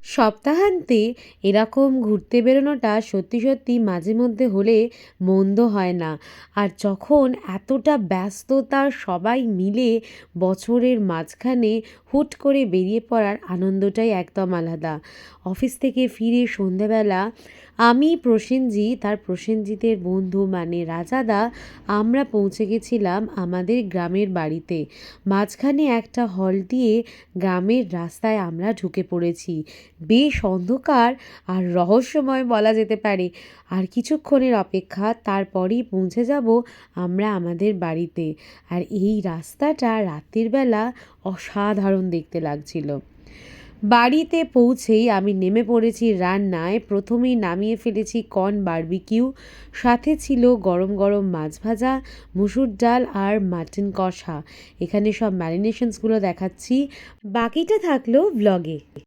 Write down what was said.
সপ্তাহান্তে এরকম ঘুরতে বেরোনোটা সত্যি সত্যি মাঝে মধ্যে হলে মন্দ হয় না। আর যখন এতটা ব্যস্ততা সবাই মিলে বছরের মাঝখানে হুট করে বেরিয়ে পড়ার আনন্দটাই একদম আলাদা। অফিস থেকে ফিরে সন্ধেবেলা আমি, প্রসেনজিৎ আর প্রসেনজিতের বন্ধু মানে রাজাদা আমরা পৌঁছে গেছিলাম আমাদের গ্রামের বাড়িতে। মাঝখানে একটা হল দিয়ে গ্রামের রাস্তায় আমরা ঢুকে পড়েছি। বেশ অন্ধকার আর রহস্যময় বলা যেতে পারে। আর কিছুক্ষণের অপেক্ষা, তারপরেই পৌঁছে যাব আমরা আমাদের বাড়িতে। আর এই রাস্তাটা রাতের বেলা অসাধারণ দেখতে লাগছিল। বাড়িতে পৌঁছেই আমি নেমে পড়েছি রান্নায়। প্রথমেই নামিয়ে ফেলেছি কর্ন বারবিকিউ, সাথে ছিল গরম গরম মাছ ভাজা, মুসুর ডাল আর মাটন কষা। এখানে সব ম্যারিনেশনসগুলো দেখাচ্ছি, বাকিটা থাকলো ব্লগে।